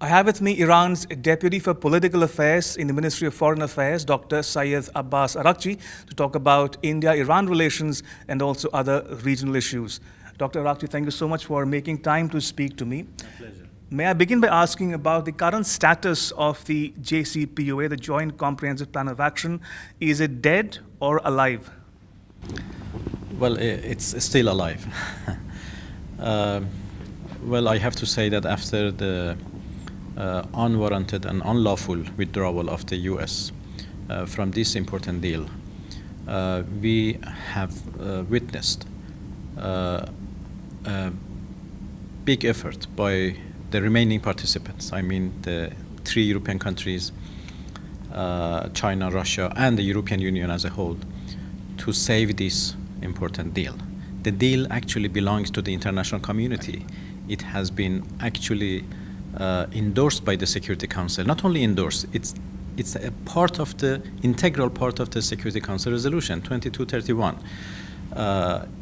I have with me Iran's Deputy for Political Affairs in the Ministry of Foreign Affairs, Dr. Syed Abbas Arakchi, to talk about India-Iran relations and also other regional issues. Dr. Arakchi, thank you so much for making time to speak to me. My pleasure. May I begin by asking about the current status of the JCPOA, the Joint Comprehensive Plan of Action? Is it dead or alive? Well, it's still alive. Well, I have to say that after the unwarranted and unlawful withdrawal of the U.S. From this important deal, we have witnessed a big effort by the remaining participants. I mean, the 3 European countries, China, Russia, and the European Union as a whole, to save this important deal. The deal actually belongs to the international community. It has been actually endorsed by the Security Council. Not only endorsed, it's a part of the integral part of the Security Council resolution 2231,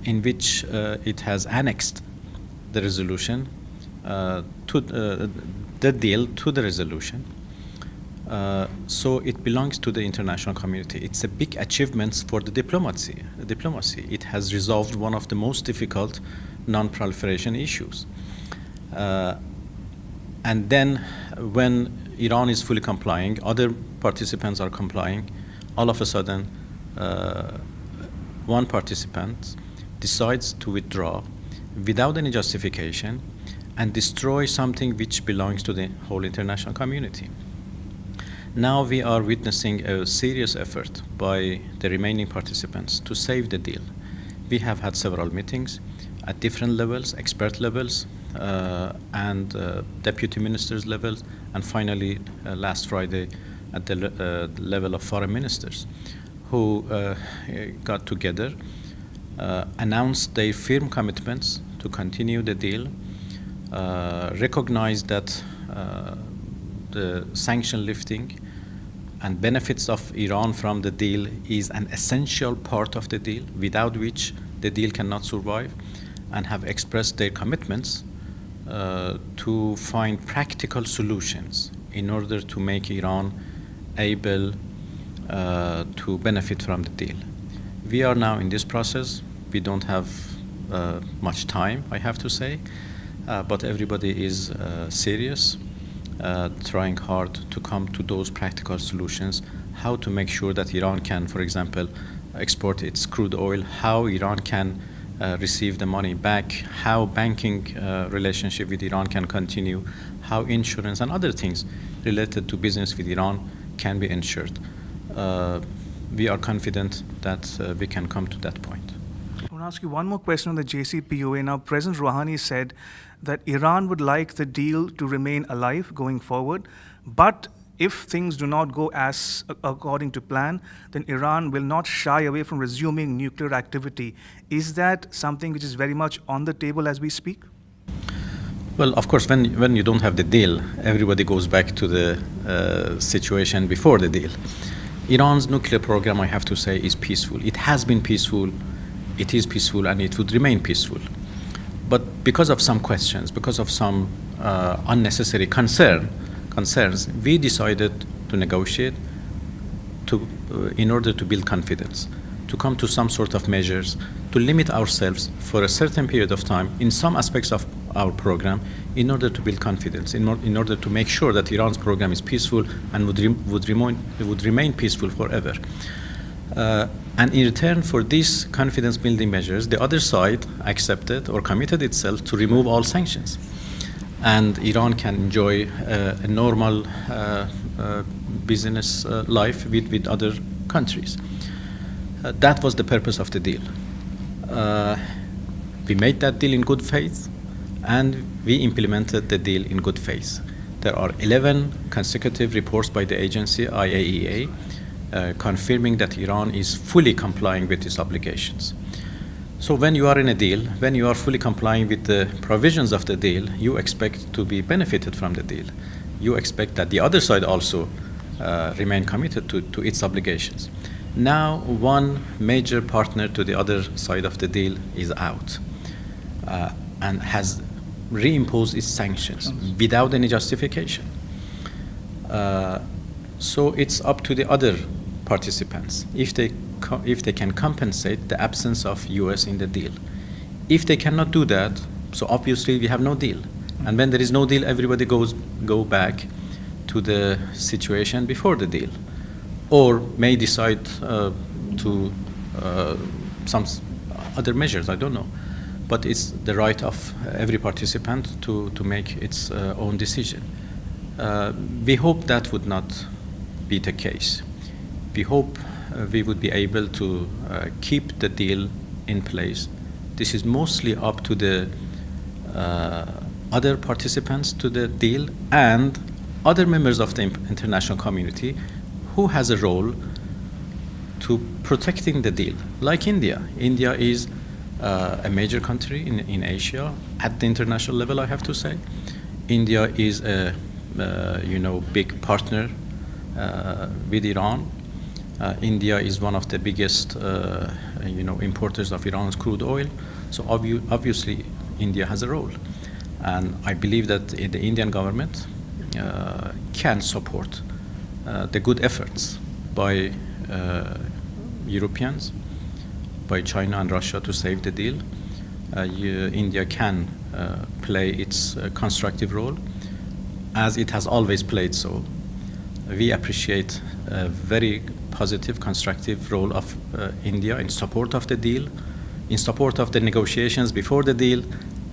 in which it has annexed the resolution to the deal to the resolution. So it belongs to the international community. It's a big achievement for the diplomacy. It has resolved one of the most difficult non-proliferation issues. And then when Iran is fully complying, other participants are complying, all of a sudden one participant decides to withdraw without any justification and destroy something which belongs to the whole international community. Now we are witnessing a serious effort by the remaining participants to save the deal. We have had several meetings at different levels, expert levels, and deputy ministers levels, and finally last Friday at the level of foreign ministers, who got together, announced their firm commitments to continue the deal, recognized that the sanction lifting and benefits of Iran from the deal is an essential part of the deal, without which the deal cannot survive, and have expressed their commitments to find practical solutions in order to make Iran able to benefit from the deal. We are now in this process. We don't have much time, I have to say, but everybody is serious, trying hard to come to those practical solutions, how to make sure that Iran can, for example, export its crude oil, how Iran can receive the money back, how banking relationship with Iran can continue, how insurance and other things related to business with Iran can be ensured. We are confident that we can come to that point. I want to ask you one more question on the JCPOA. Now, President Rouhani said that Iran would like the deal to remain alive going forward, but if things do not go as according to plan, then Iran will not shy away from resuming nuclear activity. Is that something which is very much on the table as we speak? Well, of course, when you don't have the deal, everybody goes back to the situation before the deal. Iran's nuclear program, I have to say, is peaceful. It has been peaceful, it is peaceful, and it would remain peaceful. But because of some questions, because of some unnecessary concerns, we decided to negotiate in order to build confidence, to come to some sort of measures, to limit ourselves for a certain period of time in some aspects of our program in order to build confidence, in order to make sure that Iran's program is peaceful and would remain peaceful forever. And in return for these confidence-building measures, the other side accepted or committed itself to remove all sanctions. And Iran can enjoy a normal business life with other countries. That was the purpose of the deal. We made that deal in good faith, and we implemented the deal in good faith. There are 11 consecutive reports by the agency, IAEA, confirming that Iran is fully complying with its obligations. So when you are in a deal, when you are fully complying with the provisions of the deal, you expect to be benefited from the deal. You expect that the other side also remain committed to its obligations. Now, one major partner to the other side of the deal is out and has reimpose its sanctions without any justification. So it's up to the other participants if they can compensate the absence of US in the deal. If they cannot do that, so obviously we have no deal. And when there is no deal, everybody go back to the situation before the deal, or may decide to some other measures. I don't know, but it's the right of every participant to make its own decision. We hope that would not be the case. We hope we would be able to keep the deal in place. This is mostly up to the other participants to the deal and other members of the international community who has a role to protecting the deal, like India. India is a major country in Asia at the international level, I have to say. India is a big partner with Iran. India is one of the biggest importers of Iran's crude oil. So obviously India has a role. And I believe that the Indian government can support the good efforts by Europeans, by China and Russia to save the deal. India can play its constructive role, as it has always played so. We appreciate a very positive, constructive role of India in support of the deal, in support of the negotiations before the deal,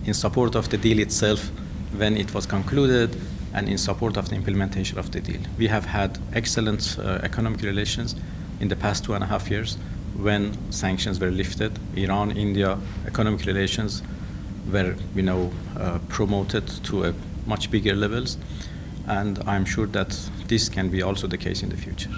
in support of the deal itself when it was concluded, and in support of the implementation of the deal. We have had excellent economic relations in the past 2.5 years when sanctions were lifted. Iran-India economic relations were promoted to a much bigger levels, and I'm sure that this can be also the case in the future.